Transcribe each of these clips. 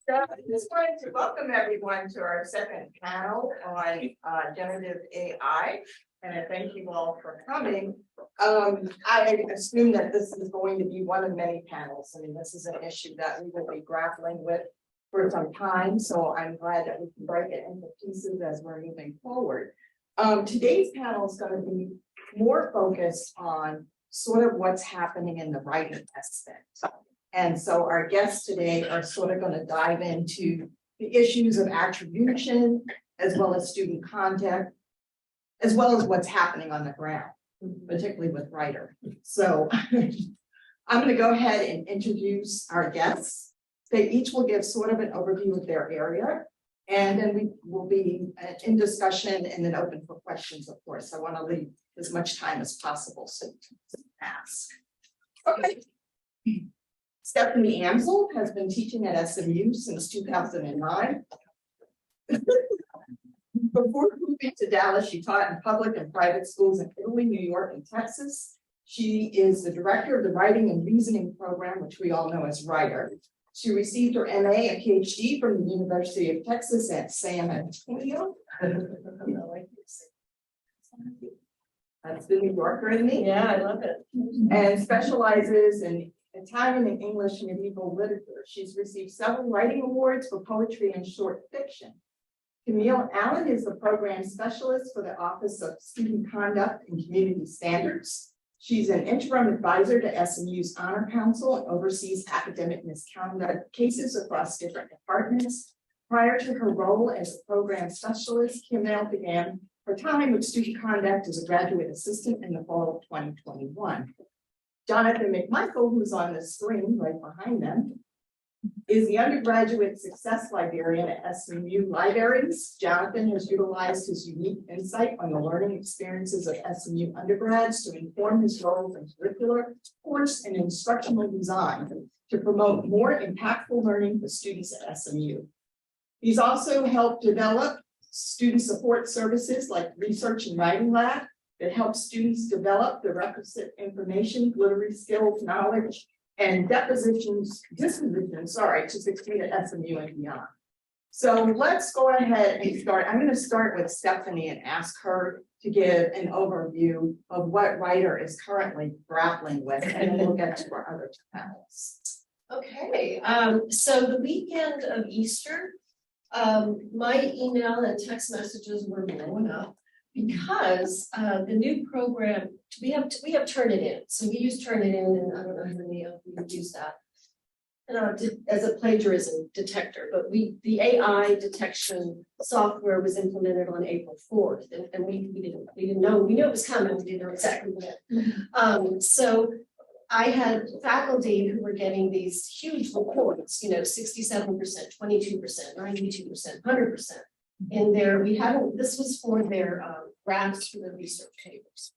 So I just wanted to welcome everyone to our second panel on generative AI, and I thank you all for coming. I assume that this is going to be one of many panels. I mean, this is an issue that we will be grappling with for some time, so I'm glad that we can break it into pieces as we're moving forward. Today's panel is going to be more focused on sort of what's happening in the writing aspect. And so our guests today are sort of going to dive into the issues of attribution, as well as student content, as well as what's happening on the ground, particularly with writer. So I'm going to go ahead and introduce our guests. They each will give sort of an overview of their area, and then we will be in discussion and then open for questions, of course. I want to leave as much time as possible so to ask. Okay. Stephanie Amsel has been teaching at SMU since 2009. Before moving to Dallas, she taught in public and private schools in Italy, New York, and Texas. She is the director of the Writing and Reasoning Program, which we all know as WRTR. She received her MA and PhD from the University of Texas at San Antonio. That's the New Yorker in me. Yeah, I love it. And specializes in Italian and English medieval literature. She's received several writing awards for poetry and short fiction. Camille Alam is the program specialist for the Office of Student Conduct and Community Standards. She's an interim advisor to SMU's Honor Council and oversees academic misconduct cases across different departments. Prior to her role as a program specialist, Camille began her time with student conduct as a graduate assistant in the fall of 2021. Jonathan McMichael, who's on the screen right behind them, is the undergraduate success librarian at SMU Libraries. Jonathan has utilized his unique insight on the learning experiences of SMU undergrads to inform his roles in curricular, course, and instructional design to promote more impactful learning for students at SMU. He's also helped develop student support services like Research and Writing Lab that helps students develop the requisite information, literary skills, knowledge, and disposition, to succeed at SMU and beyond. So let's go ahead and start. I'm going to start with Stephanie and ask her to give an overview of what WRTR is currently grappling with, and then we'll get to our other panels. Okay, so the weekend of Easter, my email and text messages were blowing up because the new program, we have Turnitin. So we use Turnitin, and I don't know how many of you use that as a plagiarism detector. But the AI detection software was implemented on April 4th, and we didn't know. We knew it was coming. We didn't know exactly when. So I had faculty who were getting these huge reports, 67%, 22%, 92%, 100%. In there, this was for their drafts for their research papers.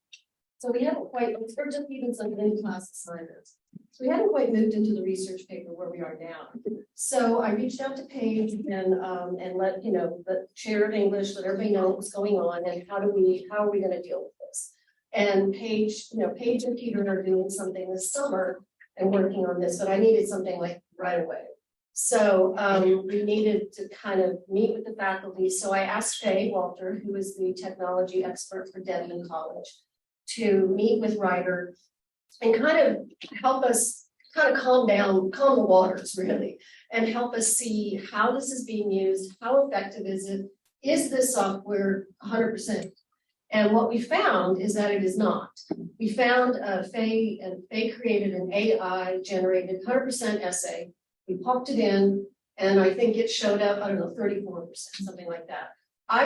So we haven't quite, or just even some in-class assignments. So we hadn't quite moved into the research paper where we are now. So I reached out to Paige and let the chair of English, let everybody know what was going on and how are we going to deal with this. And Paige and Peter are doing something this summer and working on this, but I needed something like right away. So we needed to kind of meet with the faculty. So I asked Faye Walter, who is the technology expert for Denton College, to meet with WRTR and kind of help us kind of calm the waters really, and help us see how this is being used, how effective is it, is this software 100%? And what we found is that it is not. We found Faye created an AI generated 100% essay. We popped it in, and I think it showed up, 34%, something like that. I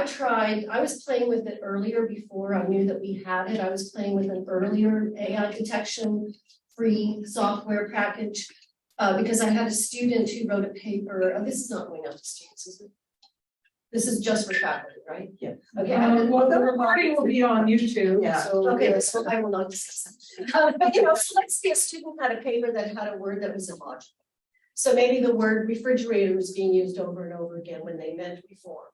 was playing with it earlier before I knew that we had it. I was playing with an earlier AI detection free software package because I had a student who wrote a paper. Oh, this is not going out to students, is it? This is just for faculty, right? Yeah. Okay. Well, the recording will be on YouTube. Yeah. So, okay, so I will not discuss that. But so let's see, a student had a paper that had a word that was illogical. So maybe the word refrigerator was being used over and over again when they meant before.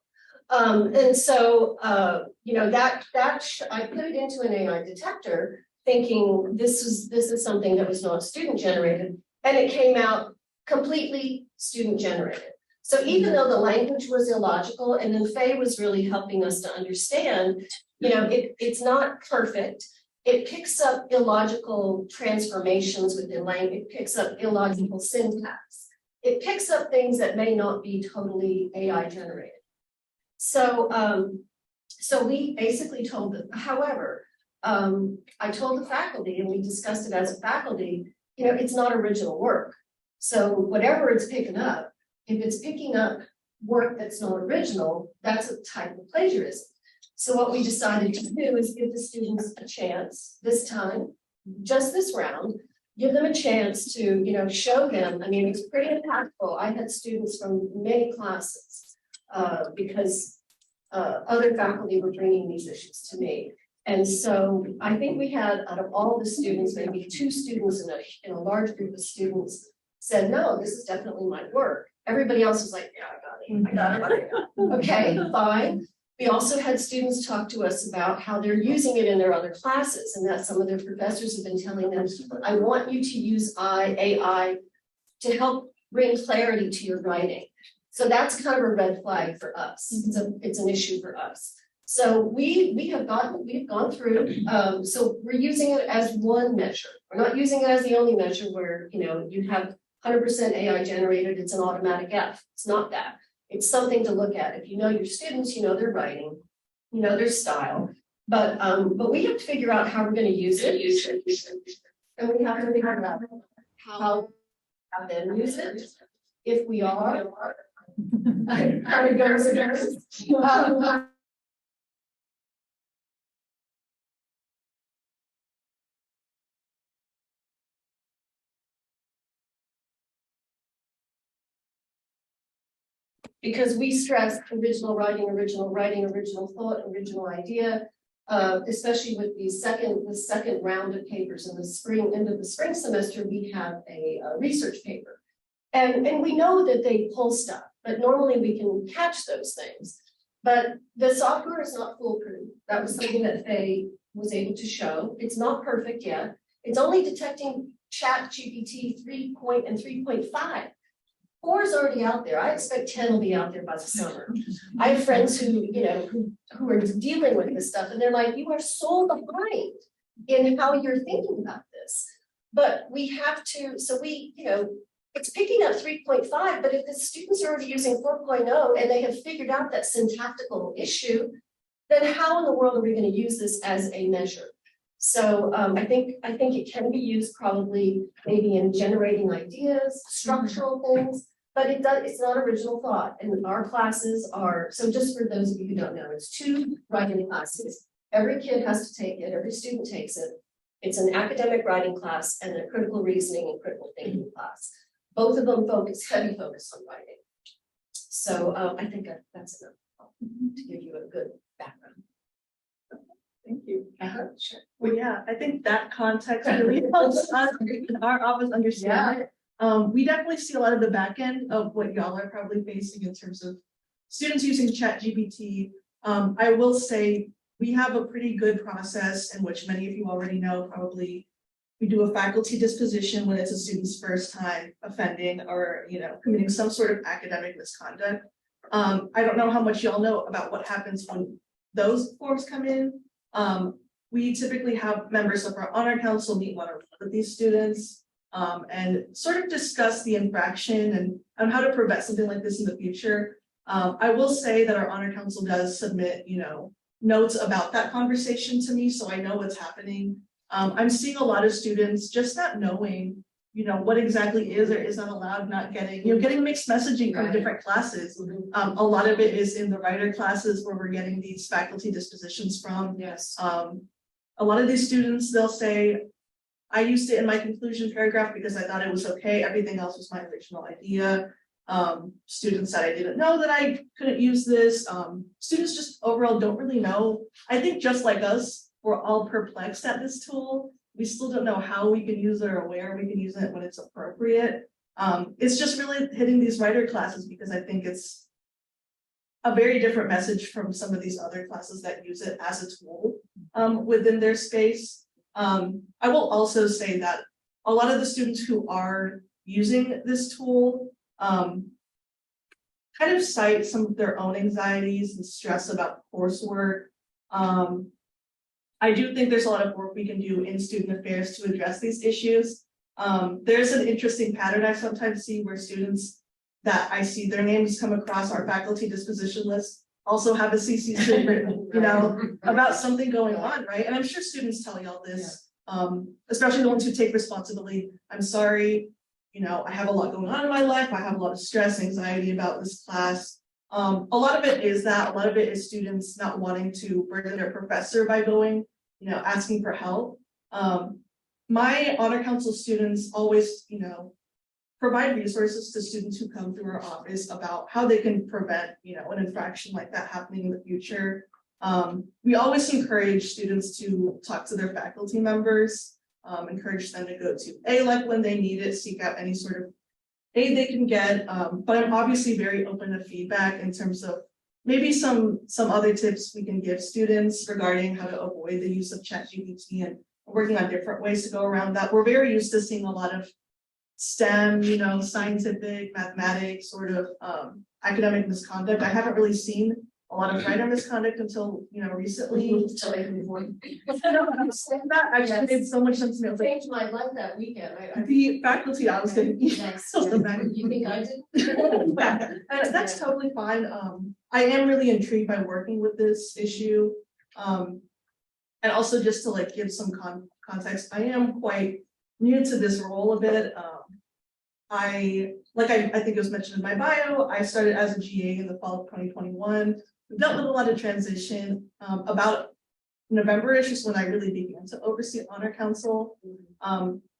And so, I put it into an AI detector thinking this is something that was not student generated, and it came out completely student generated. So even though the language was illogical, and then Faye was really helping us to understand, it's not perfect. It picks up illogical transformations within language, it picks up illogical syntax. It picks up things that may not be totally AI generated. So, so we basically told them, however, I told the faculty, and we discussed it as a faculty, it's not original work. So whatever it's picking up, if it's picking up work that's not original, that's a type of plagiarism. So what we decided to do is give the students a chance this time, just this round, give them a chance to, show them. I mean, it's pretty impactful. I had students from many classes because other faculty were bringing these issues to me. And so I think we had, out of all the students, maybe 2 students in a large group of students said, no, this is definitely my work. Everybody else was like, yeah, I got it. Okay, fine. We also had students talk to us about how they're using it in their other classes, and that some of their professors have been telling them, I want you to use AI to help bring clarity to your writing. So that's kind of a red flag for us. It's an issue for us. So we've gone through, so we're using it as one measure. We're not using it as the only measure where, you have 100% AI generated, it's an automatic F. It's not that. It's something to look at. If you know your students, you know their writing, you know their style. But we have to figure out how we're going to use it. And we have to figure out how to have them use it. If we are, how it goes against. Because we stress original writing, original thought, original idea, especially with the second round of papers in the spring, end of the spring semester, we have a research paper. And we know that they pull stuff, but normally we can catch those things. But the software is not foolproof. That was something that Faye was able to show. It's not perfect yet. It's only detecting ChatGPT 3 and 3.5. 4 is already out there. I expect 10 will be out there by the summer. I have friends who are dealing with this stuff, and they're like, you are so behind in how you're thinking about this. But we have to, so we, it's picking up 3.5, but if the students are already using 4.0 and they have figured out that syntactical issue, then how in the world are we going to use this as a measure? So I think it can be used probably maybe in generating ideas, structural things, but it's not original thought. And our classes are, so just for those of you who don't know, it's 2 writing classes. Every kid has to take it, every student takes it. It's an academic writing class and a critical reasoning and critical thinking class. Both of them heavy focus on writing. So I think that's enough to give you a good background. Thank you. Sure. Well, yeah, I think that context really helps us in our office understand it. We definitely see a lot of the back end of what y'all are probably facing in terms of students using ChatGPT. I will say we have a pretty good process in which many of you already know. Probably we do a faculty disposition when it's a student's first time offending or committing some sort of academic misconduct. I don't know how much y'all know about what happens when those forms come in. We typically have members of our honor council meet one-on-one with these students and sort of discuss the infraction and how to prevent something like this in the future. I will say that our honor council does submit, notes about that conversation to me, so I know what's happening. I'm seeing a lot of students just not knowing, what exactly is or is not allowed, not getting, getting mixed messaging from different classes. A lot of it is in the writer classes where we're getting these faculty dispositions from. Yes. A lot of these students, they'll say, I used it in my conclusion paragraph because I thought it was okay. Everything else was my original idea. Students said I didn't know that I couldn't use this. Students just overall don't really know. I think just like us, we're all perplexed at this tool. We still don't know how we can use it or where we can use it when it's appropriate. It's just really hitting these writer classes because I think it's a very different message from some of these other classes that use it as a tool within their space. I will also say that a lot of the students who are using this tool, kind of cite some of their own anxieties and stress about coursework. I do think there's a lot of work we can do in student affairs to address these issues. There's an interesting pattern I sometimes see where students that I see their names come across our faculty disposition list also have a CC written, about something going on, right? And I'm sure students tell y'all this, especially the ones who take responsibility. I'm sorry, I have a lot going on in my life. I have a lot of stress, anxiety about this class. A lot of it is that, a lot of it is students not wanting to burden their professor by going, asking for help. My honor council students always, provide resources to students who come through our office about how they can prevent, an infraction like that happening in the future. We always encourage students to talk to their faculty members, encourage them to go to ALEC when they need it, seek out any sort of aid they can get. But I'm obviously very open to feedback in terms of maybe some other tips we can give students regarding how to avoid the use of ChatGPT and working on different ways to go around that. We're very used to seeing a lot of STEM, scientific, mathematics, sort of academic misconduct. I haven't really seen a lot of writer misconduct until, recently. Until I can avoid. I don't understand that. Actually, made so much sense to me. I was like, Changed my life that weekend. the faculty I was getting Yes. You think I did? and that's totally fine. I am really intrigued by working with this issue. And also just to give some context, I am quite new to this role a bit. I think it was mentioned in my bio, I started as a GA in the fall of 2021. We dealt with a lot of transition. About November-ish is when I really began to oversee Honor Council.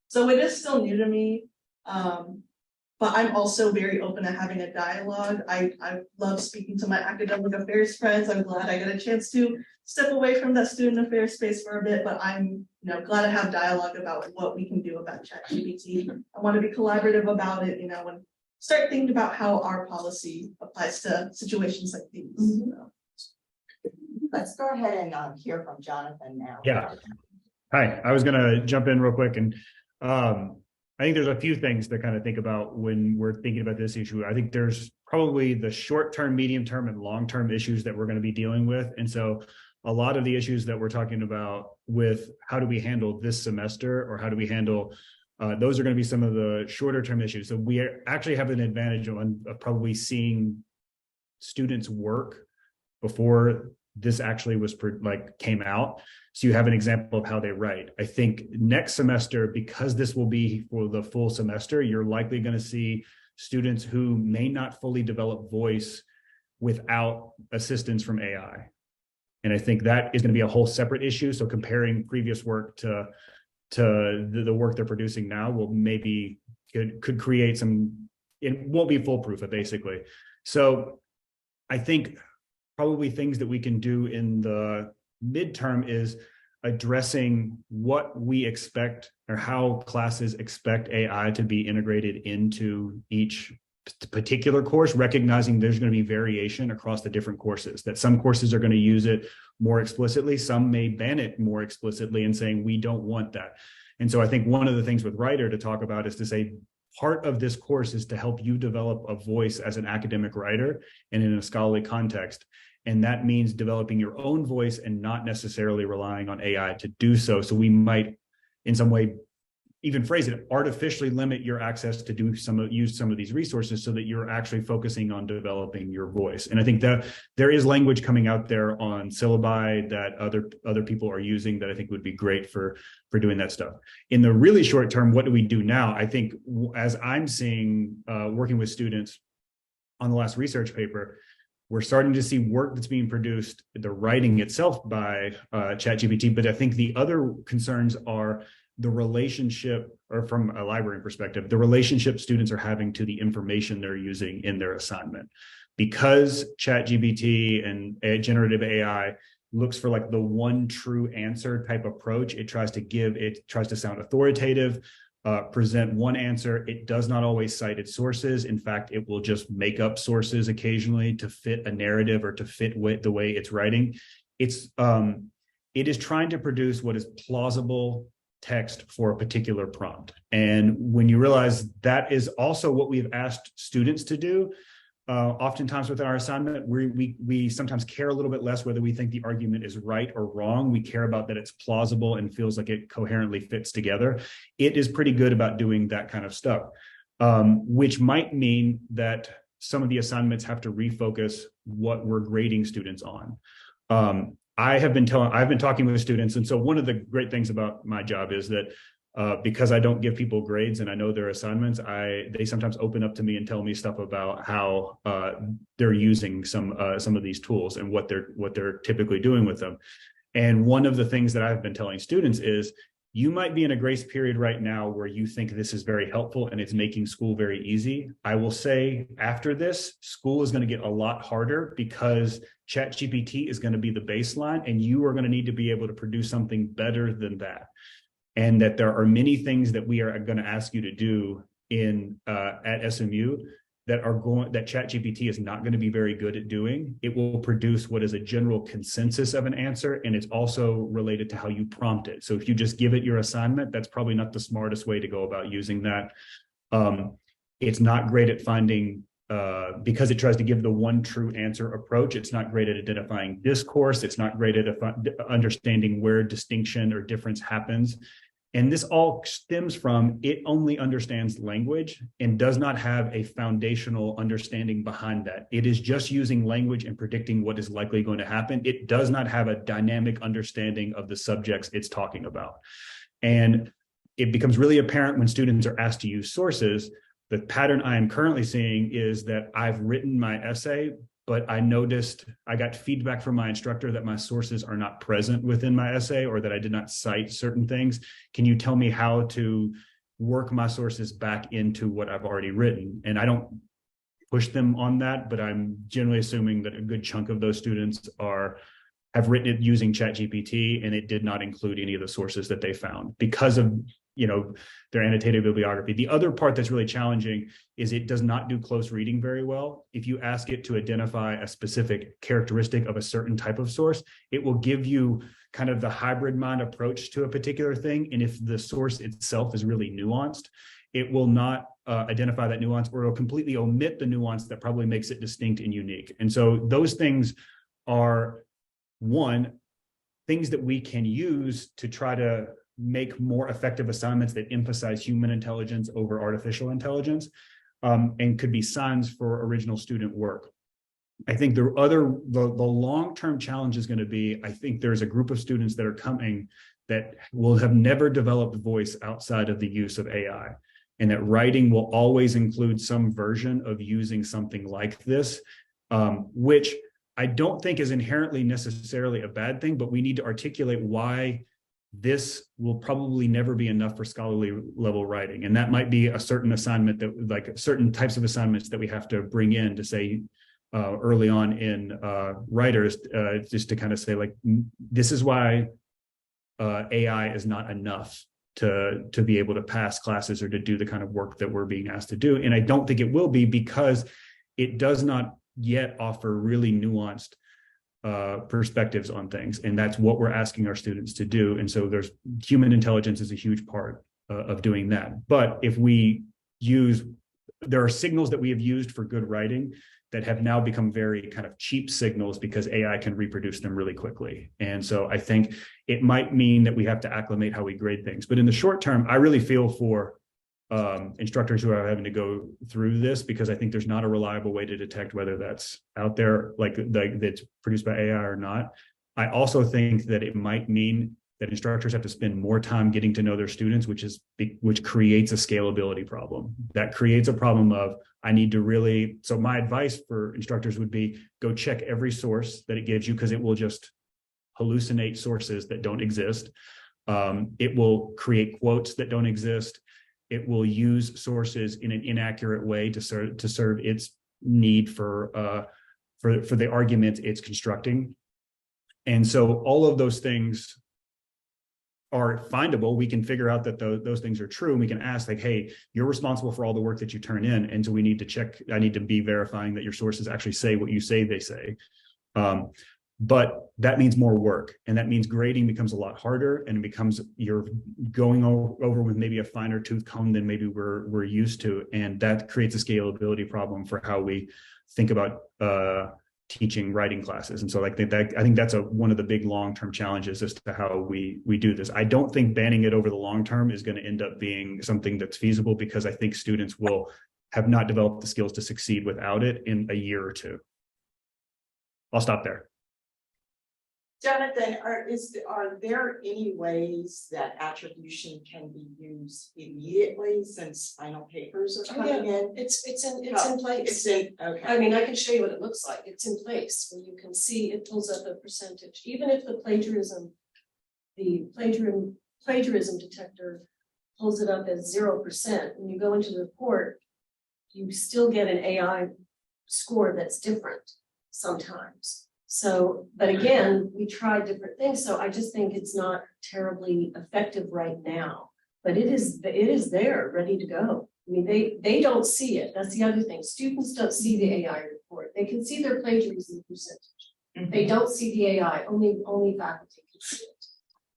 So it is still new to me, but I'm also very open to having a dialogue. I love speaking to my academic affairs friends. I'm glad I get a chance to step away from that student affairs space for a bit, but I'm glad to have dialogue about what we can do about ChatGPT. I want to be collaborative about it, and start thinking about how our policy applies to situations like these. Let's go ahead and hear from Jonathan now. Yeah. Hi, I was gonna jump in real quick, and I think there's a few things to kind of think about when we're thinking about this issue. I think there's probably the short-term, medium-term, and long-term issues that we're going to be dealing with. And so a lot of the issues that we're talking about with how do we handle this semester, or how do we handle, those are going to be some of the shorter-term issues. So we actually have an advantage of probably seeing students work before this actually was came out. So you have an example of how they write. I think next semester, because this will be for the full semester, you're likely going to see students who may not fully develop voice without assistance from AI. And I think that is going to be a whole separate issue. So comparing previous work to the work they're producing now will maybe could create some, it won't be foolproof, basically. So I think probably things that we can do in the midterm is addressing what we expect, or how classes expect AI to be integrated into each particular course, recognizing there's going to be variation across the different courses, that some courses are going to use it more explicitly, some may ban it more explicitly and saying we don't want that. And so I think one of the things with Writer to talk about is to say part of this course is to help you develop a voice as an academic writer and in a scholarly context. And that means developing your own voice and not necessarily relying on AI to do so. So we might, in some way, even phrase it, artificially limit your access to use some of these resources so that you're actually focusing on developing your voice. And I think that there is language coming out there on syllabi that other people are using that I think would be great for doing that stuff. In the really short term, what do we do now? I think as I'm seeing, working with students on the last research paper, we're starting to see work that's being produced, the writing itself by ChatGPT, but I think the other concerns are the relationship, or from a library perspective, the relationship students are having to the information they're using in their assignment. Because ChatGPT and generative AI looks for the one true answer type approach, it tries to sound authoritative, present one answer. It does not always cite its sources. In fact, it will just make up sources occasionally to fit a narrative or to fit with the way it's writing. It is trying to produce what is plausible text for a particular prompt. And when you realize that is also what we've asked students to do, Oftentimes within our assignment, we sometimes care a little bit less whether we think the argument is right or wrong. We care about that it's plausible and feels like it coherently fits together. It is pretty good about doing that kind of stuff, which might mean that some of the assignments have to refocus what we're grading students on. I've been talking with students, and so one of the great things about my job is that because I don't give people grades and I know their assignments, they sometimes open up to me and tell me stuff about how they're using some of these tools and what they're typically doing with them. And one of the things that I've been telling students is, you might be in a grace period right now where you think this is very helpful and it's making school very easy. I will say after this, school is going to get a lot harder because ChatGPT is going to be the baseline, and you are going to need to be able to produce something better than that. And that there are many things that we are going to ask you to do at SMU that ChatGPT is not going to be very good at doing. It will produce what is a general consensus of an answer, and it's also related to how you prompt it. So if you just give it your assignment, that's probably not the smartest way to go about using that. It's not great at finding, because it tries to give the one true answer approach, it's not great at identifying discourse. It's not great at understanding where distinction or difference happens. And this all stems from it only understands language and does not have a foundational understanding behind that. It is just using language and predicting what is likely going to happen. It does not have a dynamic understanding of the subjects it's talking about. And it becomes really apparent when students are asked to use sources. The pattern I am currently seeing is that I've written my essay, but I noticed I got feedback from my instructor that my sources are not present within my essay, or that I did not cite certain things. Can you tell me how to work my sources back into what I've already written? And I don't push them on that, but I'm generally assuming that a good chunk of those students have written it using ChatGPT, and it did not include any of the sources that they found because of their annotated bibliography. The other part that's really challenging is it does not do close reading very well. If you ask it to identify a specific characteristic of a certain type of source, it will give you kind of the hybrid mind approach to a particular thing. And if the source itself is really nuanced, it will not identify that nuance, or it'll completely omit the nuance that probably makes it distinct and unique. And so those things are, one, things that we can use to try to make more effective assignments that emphasize human intelligence over artificial intelligence, and could be signs for original student work. I think the long-term challenge is going to be, I think there's a group of students that are coming that will have never developed voice outside of the use of AI, and that writing will always include some version of using something like this, which I don't think is inherently necessarily a bad thing, but we need to articulate why this will probably never be enough for scholarly level writing. And that might be a certain assignment that, like certain types of assignments that we have to bring in to say early on in writers, just to kind of say, like, this is why AI is not enough to be able to pass classes or to do the kind of work that we're being asked to do. And I don't think it will be, because it does not yet offer really nuanced perspectives on things, and that's what we're asking our students to do. And so there's human intelligence is a huge part of doing that. But if we there are signals that we have used for good writing that have now become very kind of cheap signals because AI can reproduce them really quickly. And so I think it might mean that we have to acclimate how we grade things. But in the short term, I really feel for instructors who are having to go through this, because I think there's not a reliable way to detect whether that's out there, like that's produced by AI or not. I also think that it might mean that instructors have to spend more time getting to know their students, which creates a scalability problem. That creates a problem of, I need to really, so my advice for instructors would be, go check every source that it gives you, because it will just hallucinate sources that don't exist. It will create quotes that don't exist. It will use sources in an inaccurate way to serve its need for the argument it's constructing. And so all of those things are findable. We can figure out that those things are true, and we can ask, like, hey, you're responsible for all the work that you turn in, and so we need to check. I need to be verifying that your sources actually say what you say they say. but that means more work, and that means grading becomes a lot harder, and it becomes you're going over with maybe a finer tooth comb than maybe we're used to, and that creates a scalability problem for how we think about teaching writing classes. And so I think that's one of the big long-term challenges as to how we do this. I don't think banning it over the long term is going to end up being something that's feasible, because I think students will have not developed the skills to succeed without it in a year or two. I'll stop there. Jonathan, are there any ways that attribution can be used immediately since final papers are coming in? It's in It's place. okay. I mean, I can show you what it looks like. It's in place where you can see it pulls up a percentage, even if the plagiarism detector pulls it up as 0%. When you go into the report, you still get an AI score that's different sometimes. So, but again, we tried different things. So I just think it's not terribly effective right now, but it is there, ready to go. I mean, they don't see it. That's the other thing. Students don't see the AI report. They can see their plagiarism percentage. They don't see the AI. Only faculty can see it.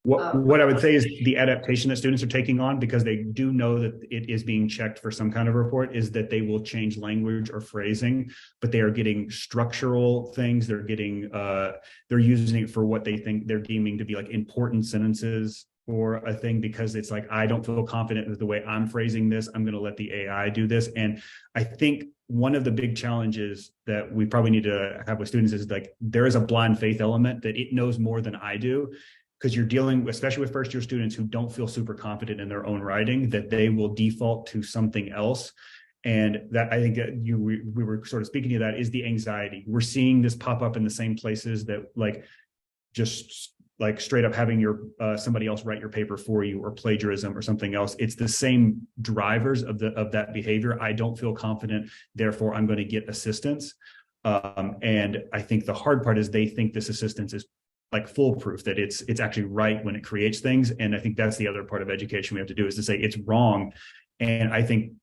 What I would say is the adaptation that students are taking on, because they do know that it is being checked for some kind of report, is that they will change language or phrasing, but they are getting structural things. They're getting they're using it for what they think they're deeming to be like important sentences or a thing, because it's like, I don't feel confident with the way I'm phrasing this. I'm going to let the AI do this. And I think one of the big challenges that we probably need to have with students is like, there is a blind faith element that it knows more than I do. Because you're dealing, especially with first year students who don't feel super confident in their own writing, that they will default to something else. And that, I think that we were sort of speaking to that, is the anxiety. We're seeing this pop up in the same places that like, just like straight up having your somebody else write your paper for you, or plagiarism or something else. It's the same drivers of that behavior. I don't feel confident, therefore I'm going to get assistance. And I think the hard part is they think this assistance is like foolproof, that it's actually right when it creates things. And I think that's the other part of education we have to do, is to say it's wrong. And I think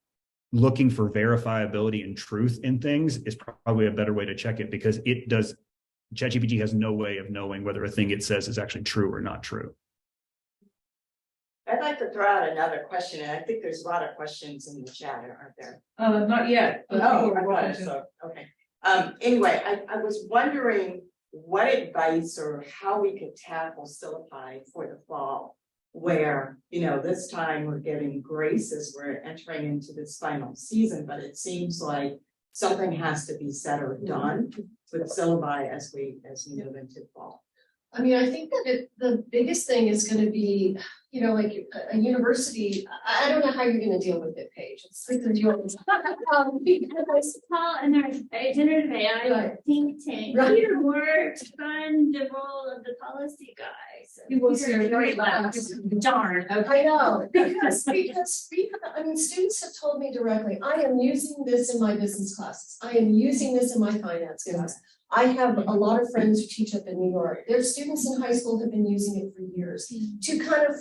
looking for verifiability and truth in things is probably a better way to check it, because ChatGPT has no way of knowing whether a thing it says is actually true or not true. I'd like to throw out another question, and I think there's a lot of questions in the chat, aren't there? Not yet. But Oh, I thought so. Okay. Anyway, I was wondering what advice or how we could tackle syllabi for the fall, where, this time we're getting grace as we're entering into this final season, but it seems like something has to be said or done with syllabi as we move into fall. I mean, I think that the biggest thing is going to be, like a university. I don't know how you're going to deal with it, Paige. It's like yours. Because Paul and their generative AI think tank, Peter worked on the role of the policy guy. So You will see very loud. Darn. I know, because I mean, students have told me directly, I am using this in my business classes. I am using this in my finance class. I have a lot of friends who teach up in New York. Their students in high school have been using it for years to kind of,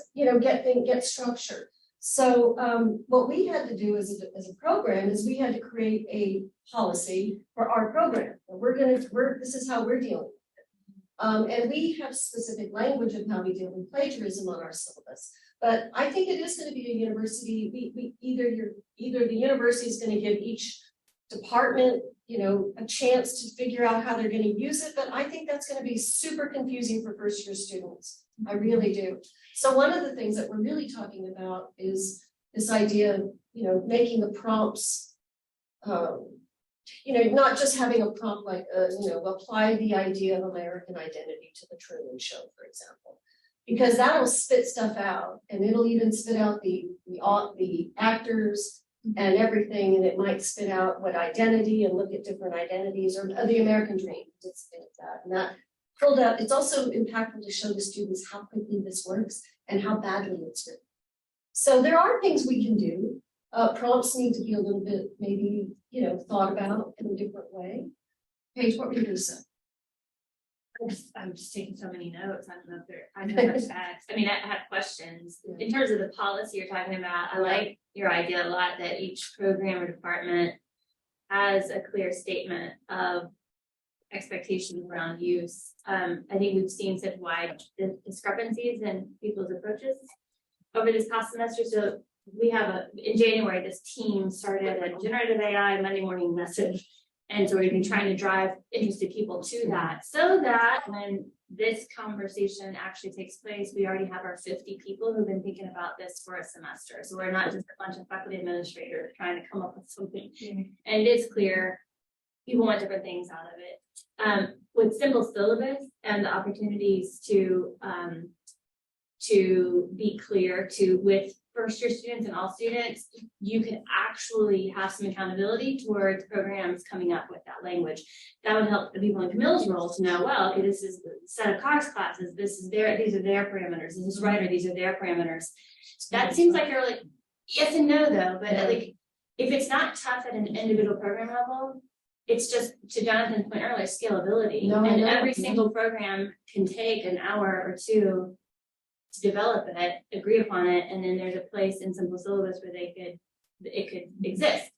get structure. So what we had to do as a program is we had to create a policy for our program. And this is how we're dealing with it. And we have specific language of how we deal with plagiarism on our syllabus. But I think it is going to be a university. Either the university is going to give each department, a chance to figure out how they're going to use it. But I think that's going to be super confusing for first year students. I really do. So one of the things that we're really talking about is this idea of, making the prompts, not just having a prompt like, apply the idea of American identity to the Truman Show, for example, because that'll spit stuff out, and it'll even spit out the actors and everything, and it might spit out what identity and look at different identities, or the American dream. It's that, and that pulled up. It's also impactful to show the students how quickly this works and how badly it's written. So there are things we can do. Prompts need to be a little bit maybe, thought about in a different way. Paige, what were you going to say? I'm just taking so many notes. I don't know if I know much facts. I mean, I have questions. In terms of the policy you're talking about, I like your idea a lot that each program or department has a clear statement of expectations around use. I think we've seen such wide discrepancies in people's approaches over this past semester. So we have in January, this team started a generative AI Monday morning message. And so we've been trying to drive interested people to that, so that when this conversation actually takes place, we already have our 50 people who've been thinking about this for a semester. So we're not just a bunch of faculty administrators trying to come up with something. And it is clear people want different things out of it. With simple syllabus and the opportunities to be clear with first year students and all students, you can actually have some accountability towards programs coming up with that language. That would help the people in Camille's role to know, well, okay, this is the set of Cox classes, these are their parameters, this is writer, these are their parameters. That seems like you're like, yes and no though, but like, if it's not tough at an individual program level, it's just, to Jonathan's point earlier, scalability. And every single program can take an hour or two to develop it, agree upon it, and then there's a place in simple syllabus where it could exist.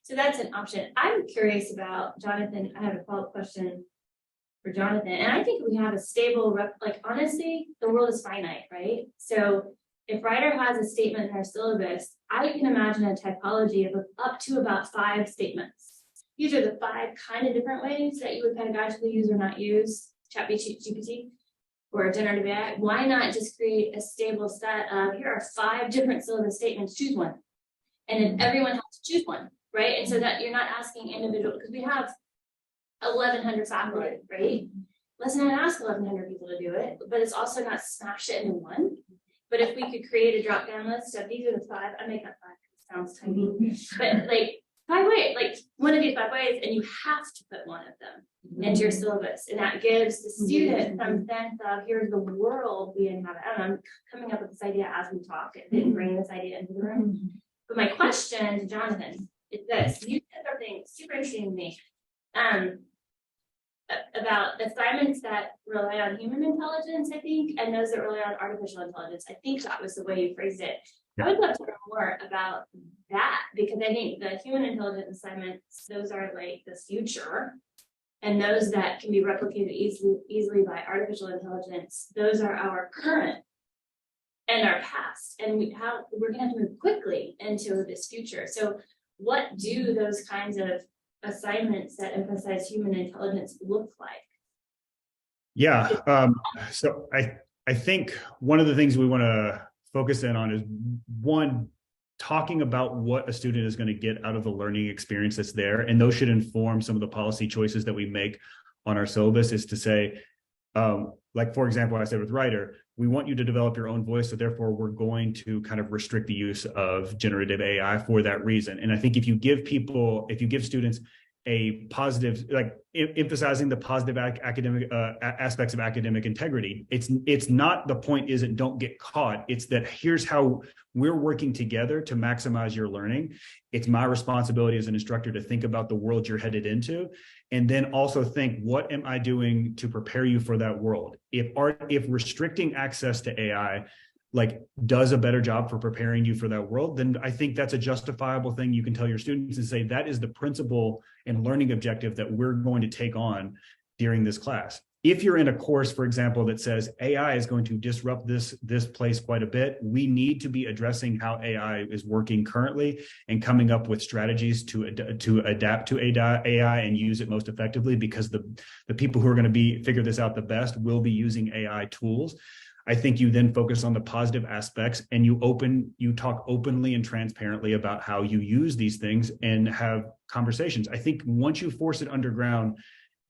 So that's an option. I'm curious about, Jonathan, I have a follow-up question for Jonathan, and I think we have a stable like honestly, the world is finite, right? So if writer has a statement in our syllabus, I can imagine a typology of up to about 5 statements. These are the 5 kind of different ways that you would pedagogically use or not use ChatGPT or generative AI. Why not just create a stable set of, here are 5 different syllabus statements, choose one. And then everyone has to choose one, right? And so that you're not asking individual, because we have 1,100 faculty, right? Let's not ask 1,100 people to do it, but it's also not smash it into one. But if we could create a drop-down list of these are the 5, I make up 5, it sounds tiny, but like 5 ways, like one of these 5 ways, and you have to put one of them into your syllabus, and that gives the student some sense of, here's the world we inhabit. I don't know, I'm coming up with this idea as we talk, and didn't bring this idea into the room. But my question to Jonathan is this: you said something super interesting to me about assignments that rely on human intelligence, I think, and those that rely on artificial intelligence. I think that was the way you phrased it. I would love to learn more about that, because I think the human intelligence assignments, those are like the future. And those that can be replicated easily by artificial intelligence, those are our current and our past. And we're gonna have to move quickly into this future. So what do those kinds of assignments that emphasize human intelligence look like? Yeah, so I think one of the things we want to focus in on is, one, talking about what a student is going to get out of the learning experience that's there, and those should inform some of the policy choices that we make on our syllabus. Is to say, like for example, I said with writer, we want you to develop your own voice, so therefore we're going to kind of restrict the use of generative AI for that reason. And I think if you give students a positive, like emphasizing the positive academic aspects of academic integrity, it's not, the point isn't don't get caught, it's that here's how we're working together to maximize your learning. It's my responsibility as an instructor to think about the world you're headed into, and then also think, what am I doing to prepare you for that world? If restricting access to AI like does a better job for preparing you for that world, then I think that's a justifiable thing you can tell your students and say, that is the principle and learning objective that we're going to take on during this class. If you're in a course, for example, that says AI is going to disrupt this place quite a bit, we need to be addressing how AI is working currently and coming up with strategies to adapt to AI and use it most effectively, because the people who are going to figure this out the best will be using AI tools. I think you then focus on the positive aspects, and you talk openly and transparently about how you use these things and have conversations. I think once you force it underground,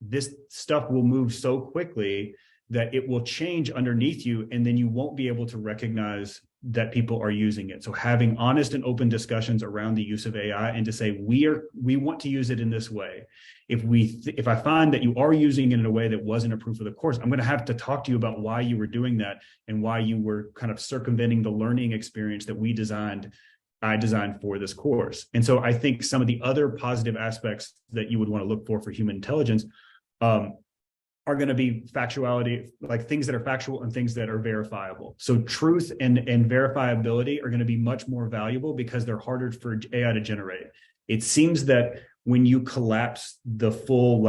this stuff will move so quickly that it will change underneath you, and then you won't be able to recognize that people are using it. So having honest and open discussions around the use of AI, and to say, we want to use it in this way. If I find that you are using it in a way that wasn't approved for the course, I'm going to have to talk to you about why you were doing that and why you were kind of circumventing the learning experience that I designed for this course. And so I think some of the other positive aspects that you would want to look for human intelligence are going to be factuality, like things that are factual and things that are verifiable. So truth and verifiability are going to be much more valuable because they're harder for AI to generate. It seems that when you collapse the full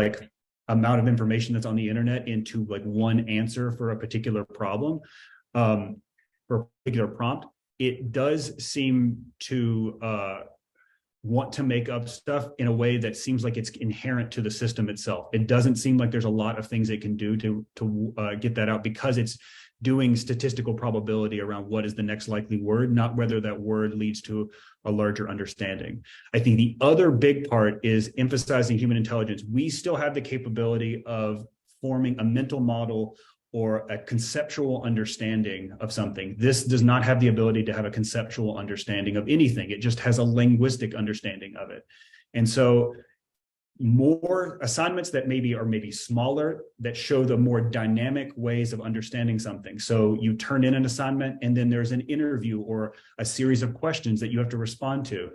amount of information that's on the internet into like one answer for a particular problem, for a particular prompt, it does seem to want to make up stuff in a way that seems like it's inherent to the system itself. It doesn't seem like there's a lot of things it can do to get that out, because it's doing statistical probability around what is the next likely word, not whether that word leads to a larger understanding. I think the other big part is emphasizing human intelligence. We still have the capability of forming a mental model or a conceptual understanding of something. This does not have the ability to have a conceptual understanding of anything. It just has a linguistic understanding of it. And so more assignments that are maybe smaller, that show the more dynamic ways of understanding something. So you turn in an assignment and then there's an interview or a series of questions that you have to respond to.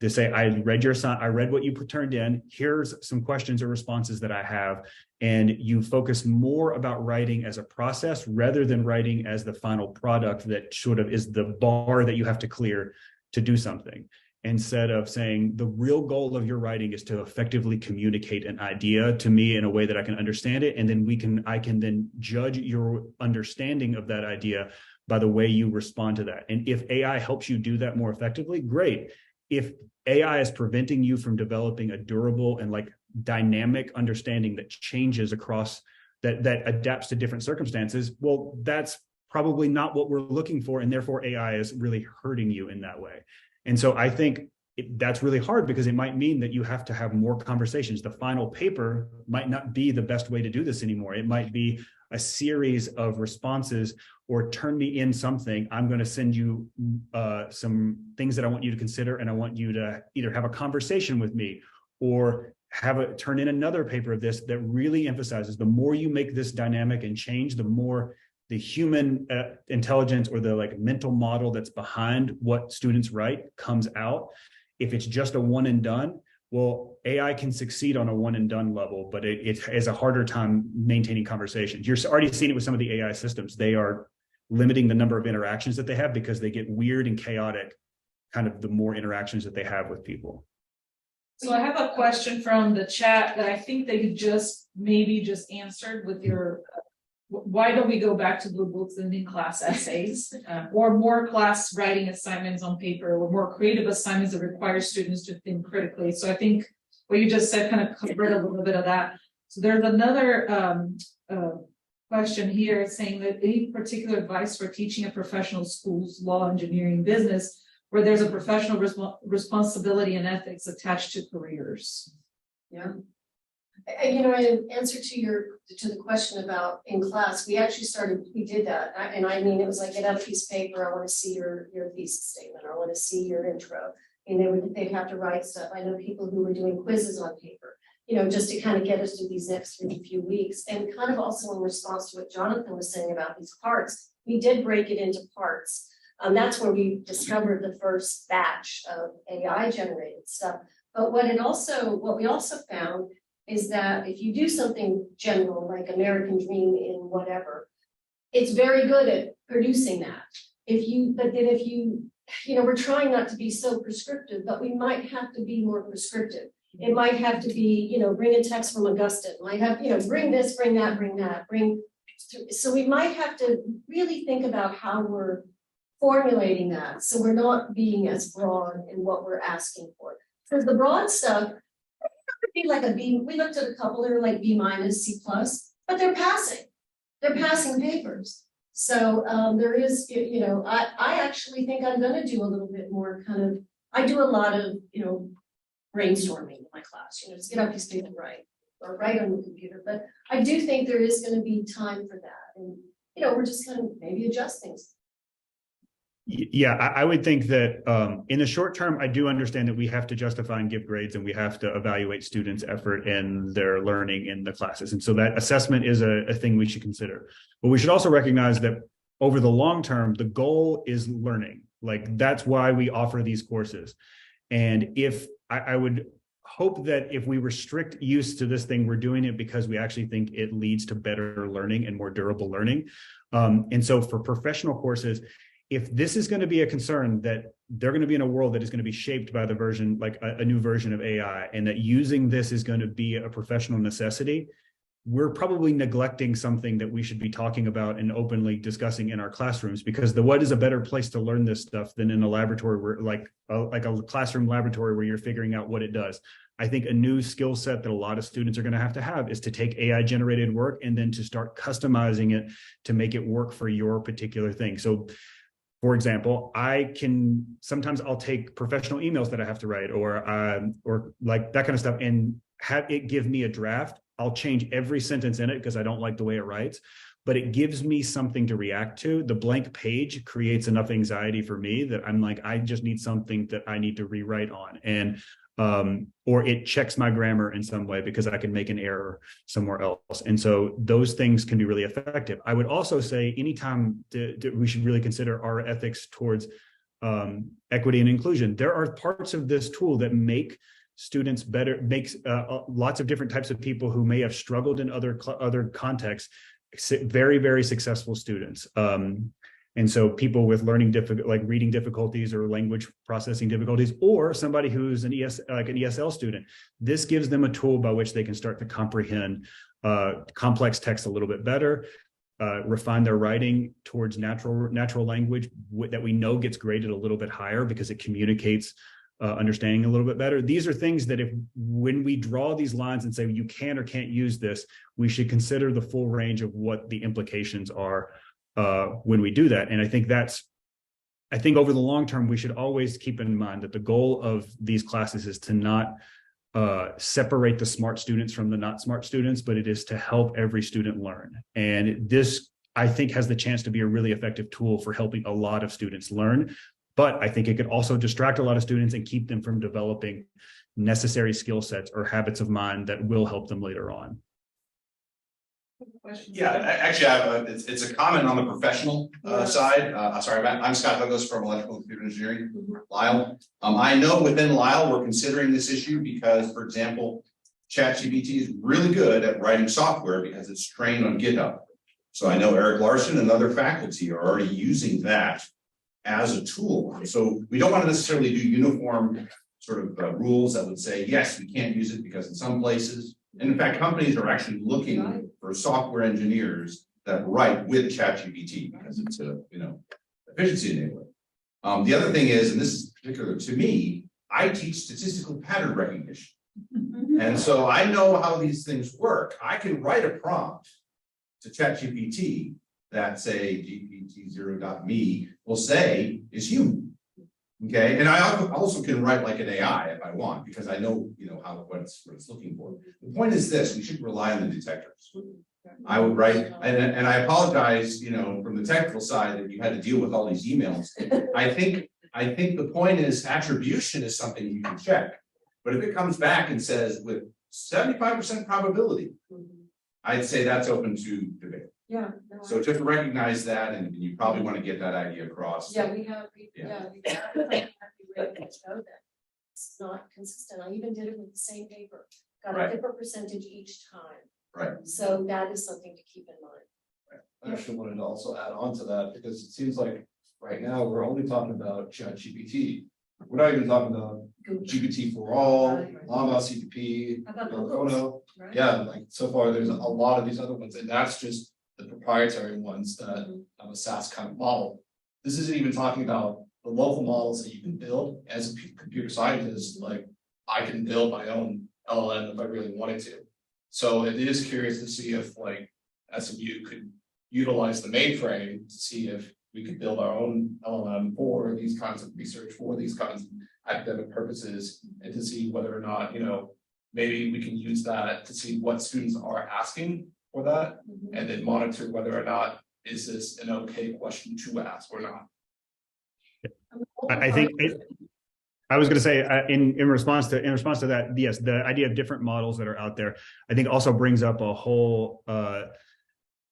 They say, I read what you turned in. Here's some questions or responses that I have. And you focus more about writing as a process rather than writing as the final product that sort of is the bar that you have to clear to do something. Instead of saying the real goal of your writing is to effectively communicate an idea to me in a way that I can understand it. And then I can then judge your understanding of that idea by the way you respond to that. And if AI helps you do that more effectively, great. If AI is preventing you from developing a durable and like dynamic understanding that changes across, that adapts to different circumstances, well, that's probably not what we're looking for. And therefore AI is really hurting you in that way. And so I think that's really hard, because it might mean that you have to have more conversations. The final paper might not be the best way to do this anymore. It might be a series of responses, or turn me in something. I'm going to send you some things that I want you to consider, and I want you to either have a conversation with me or turn in another paper of this that really emphasizes. The more you make this dynamic and change, the more the human intelligence or the like mental model that's behind what students write comes out. If it's just a one and done, well, AI can succeed on a one and done level, but it has a harder time maintaining conversations. You're already seeing it with some of the AI systems. They are limiting the number of interactions that they have, because they get weird and chaotic kind of the more interactions that they have with people. So I have a question from the chat that I think that you maybe just answered with your why don't we go back to blue books and in-class essays, or more class writing assignments on paper, or more creative assignments that require students to think critically? So I think what you just said kind of covered a little bit of that. So there's another question here saying that any particular advice for teaching at professional schools, law, engineering, business, where there's a professional responsibility and ethics attached to careers? Yeah. In answer to the question about in class, we did that. And I mean, it was like, get out a piece of paper. I want to see your thesis statement. I want to see your intro. And they'd have to write stuff. I know people who were doing quizzes on paper, just to kind of get us through these next few weeks. And kind of also in response to what Jonathan was saying about these parts, we did break it into parts. That's where we discovered the first batch of AI generated stuff. But what we also found is that if you do something general, like American Dream in whatever, it's very good at producing that. But then if you, we're trying not to be so prescriptive, but we might have to be more prescriptive. It might have to be, bring a text from Augusta. It might have, bring this, bring that, bring that, so we might have to really think about how we're formulating that, so we're not being as broad in what we're asking for. Because the broad stuff, be like a B. We looked at a couple that are like B-, C+, but they're passing. They're passing papers. So there is, I actually think I'm going to do a little bit more I do a lot of, brainstorming in my class, just get up these paper and write, or write on the computer. But I do think there is going to be time for that. And, we're just kind of maybe adjust things. Yeah, I would think that in the short term, I do understand that we have to justify and give grades, and we have to evaluate students' effort in their learning in the classes. And so that assessment is a thing we should consider. But we should also recognize that over the long term, the goal is learning. Like, that's why we offer these courses. And if I would hope that if we restrict use to this thing, we're doing it because we actually think it leads to better learning and more durable learning. And so for professional courses, if this is going to be a concern that they're going to be in a world that is going to be shaped by the version, like a new version of AI, and that using this is going to be a professional necessity, we're probably neglecting something that we should be talking about and openly discussing in our classrooms, because what is a better place to learn this stuff than in a laboratory where like a classroom laboratory where you're figuring out what it does. I think a new skill set that a lot of students are going to have is to take AI generated work and then to start customizing it to make it work for your particular thing. So for example, sometimes I'll take professional emails that I have to write or like that kind of stuff and have it give me a draft. I'll change every sentence in it because I don't like the way it writes, but it gives me something to react to. The blank page creates enough anxiety for me that I'm like, I just need something that I need to rewrite on. And or it checks my grammar in some way because I can make an error somewhere else. And so those things can be really effective. I would also say anytime we should really consider our ethics towards equity and inclusion. There are parts of this tool that make students better, makes lots of different types of people who may have struggled in other contexts, very, very successful students. And so people with like reading difficulties or language processing difficulties, or somebody who's an ESL student, this gives them a tool by which they can start to comprehend complex text a little bit better, refine their writing towards natural language that we know gets graded a little bit higher because it communicates understanding a little bit better. These are things that when we draw these lines and say you can or can't use this, we should consider the full range of what the implications are when we do that. And I think over the long term, we should always keep in mind that the goal of these classes is to not separate the smart students from the not smart students, but it is to help every student learn. And this, I think, has the chance to be a really effective tool for helping a lot of students learn. But I think it could also distract a lot of students and keep them from developing necessary skill sets or habits of mind that will help them later on. Yeah, actually, it's a comment on the professional side. Sorry, I'm Scott Douglas from Electrical and Computer Engineering, Lyle. I know within Lyle we're considering this issue because, for example, ChatGPT is really good at writing software because it's trained on GitHub. So I know Eric Larson and other faculty are already using that as a tool. So we don't want to necessarily do uniform sort of rules that would say, yes, we can't use it because in some places, and in fact, companies are actually looking for software engineers that write with ChatGPT because it's a efficiency enabler. The other thing is, and this is particular to me, I teach statistical pattern recognition. And so I know how these things work. I can write a prompt to ChatGPT that say GPT0.me will say is human. Okay, and I also can write like an AI if I want because I know what it's looking for. The point is this: we should rely on the detectors. I would write, and I apologize, from the technical side that you had to deal with all these emails. I think the point is attribution is something you can check, but if it comes back and says with 75% probability, I'd say that's open to debate. Yeah. So just recognize that, and you probably want to get that idea across. Yeah, we have it's not consistent. I even did it with the same paper, got a different percentage each time. Right. So that is something to keep in mind. I actually wanted to also add on to that because it seems like right now we're only talking about ChatGPT. We're not even talking about GPT for all, Llama, CPP, Phono. Right. Yeah, like so far there's a lot of these other ones, and that's just the proprietary ones that have a SaaS kind of model. This isn't even talking about the local models that you can build as a computer scientist. Like I can build my own LLM if I really wanted to. So it is curious to see if like SMU could utilize the mainframe to see if we could build our own LLM for these kinds of research, for these kinds of academic purposes, and to see whether or not, maybe we can use that to see what students are asking for that, and then monitor whether or not is this an okay question to ask or not. I think I was going to say in response to that, yes, the idea of different models that are out there, I think also brings up a whole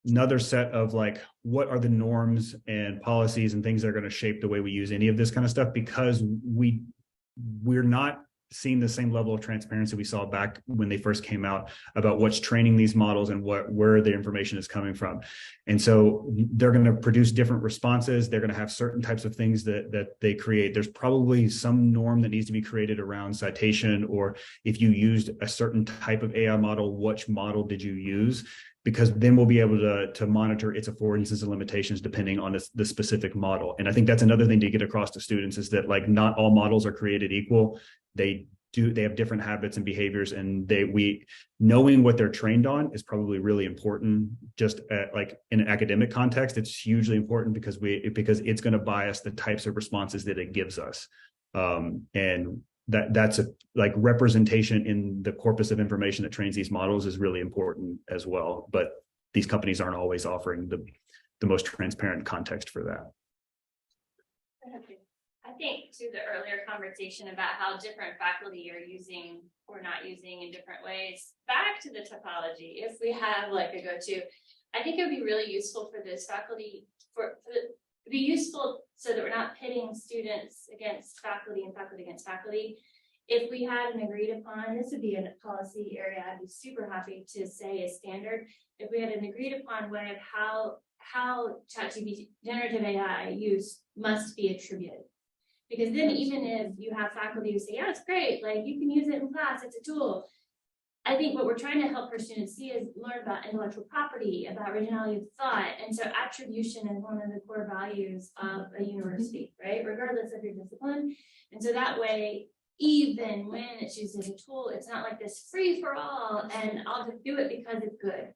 another set of like, what are the norms and policies and things that are going to shape the way we use any of this kind of stuff, because we're not seen the same level of transparency we saw back when they first came out about what's training these models and where the information is coming from. And so they're going to produce different responses. They're going to have certain types of things that they create. There's probably some norm that needs to be created around citation, or if you used a certain type of AI model, which model did you use? Because then we'll be able to monitor its affordances and limitations depending on the specific model. And I think that's another thing to get across to students, is that like not all models are created equal. They have different habits and behaviors, and knowing what they're trained on is probably really important. Just like in an academic context, it's hugely important because it's going to bias the types of responses that it gives us. And that's a like representation in the corpus of information that trains these models is really important as well. But these companies aren't always offering the most transparent context for that. I think to the earlier conversation about how different faculty are using or not using in different ways, back to the topology, if we have like a go-to, I think it would be really useful for this faculty, be useful so that we're not pitting students against faculty and faculty against faculty. If we had an agreed upon, this would be a policy area I'd be super happy to say is standard. If we had an agreed upon way of how ChatGPT generative AI use must be attributed. Because then even if you have faculty who say, yeah, it's great, like you can use it in class, it's a tool. I think what we're trying to help our students see is learn about intellectual property, about originality of thought. And so attribution is one of the core values of a university, right? Regardless of your discipline. And so that way, even when it's used as a tool, it's not like this free for all and I'll just do it because it's good.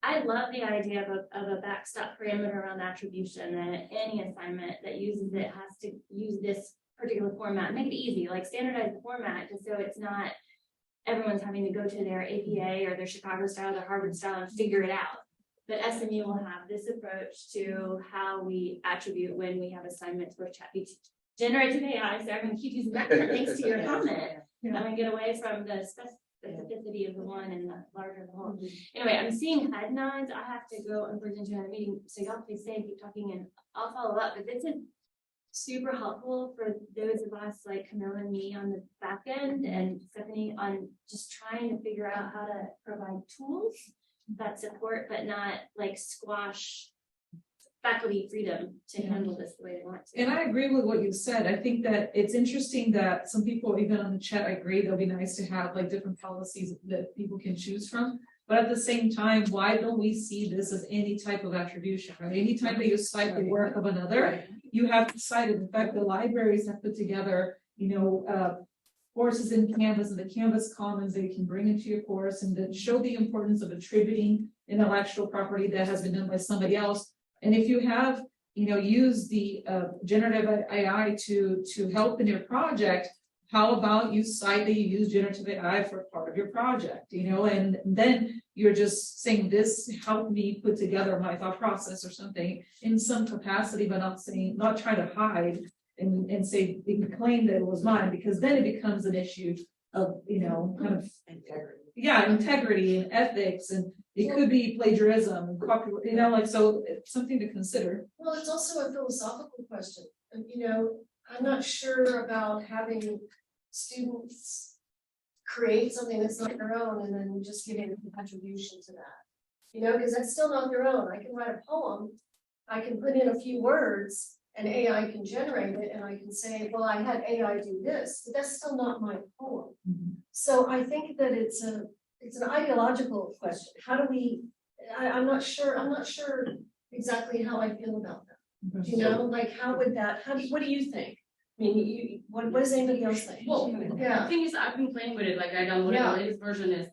I love the idea of a backstop parameter around attribution, that any assignment that uses it has to use this particular format. Make it easy, like standardize the format just so it's not everyone's having to go to their APA or their Chicago style, their Harvard style and figure it out. But SMU will have this approach to how we attribute when we have assignments for ChatGPT. Generative AI, so I'm going to keep using that thanks to your comment. I'm going to get away from the specificity of the one and the larger the whole. Anyway, I'm seeing head nods. I have to go and present you on a meeting, so y'all please stay and keep talking, and I'll follow up. But this is super helpful for those of us like Camille and me on the back end, and Stephanie on just trying to figure out how to provide tools that support, but not like squash faculty freedom to handle this the way they want to. And I agree with what you said. I think that it's interesting that some people, even on the chat, I agree that'll be nice to have like different policies that people can choose from. But at the same time, why don't we see this as any type of attribution, right? Anytime that you cite the work of another, you have to cite it. In fact, the libraries have put together, courses in Canvas and the Canvas Commons that you can bring into your course and then show the importance of attributing intellectual property that has been done by somebody else. And if you have, use the generative AI to help in your project, how about you cite that you use generative AI for part of your project, and then you're just saying this helped me put together my thought process or something in some capacity, but not try to hide and say, you can claim that it was mine, because then it becomes an issue of, kind of integrity. Yeah, integrity and ethics, and it could be plagiarism and copyright, so it's something to consider. Well, it's also a philosophical question. And, I'm not sure about having students create something that's not their own and then just giving a contribution to that. Because that's still not their own. I can write a poem, I can put in a few words, and AI can generate it, and I can say, well, I had AI do this, but that's still not my poem. Mm-hmm. So I think that it's an ideological question. How do we? I'm not sure exactly how I feel about that. Mm-hmm. How would that? What do you think? I mean, what does anybody else think? Well, yeah. The thing is, I've been playing with it. Like I downloaded the latest version is.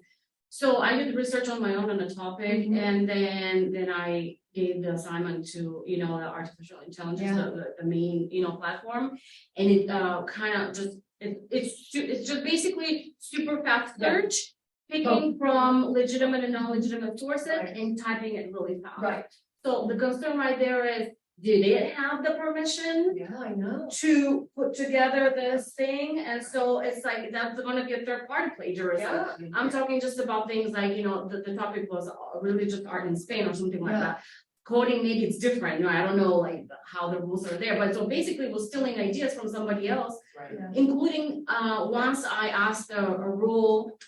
So I did research on my own on the topic, mm-hmm. and then I gave the assignment to the artificial intelligence, the main platform, and it kind of just it's just basically super fast search, picking from legitimate and non-legitimate sources and typing it really fast. Right. So the concern right there is, did it have the permission to put together this thing? And so it's like, that's going to be a third party plagiarism. Yeah. I'm talking just about things like, the topic was religious art in Spain or something like that. Coding, maybe it's different. I don't know like how the rules are there, but so basically we're stealing ideas from somebody else Right. Yeah. Including, once I asked a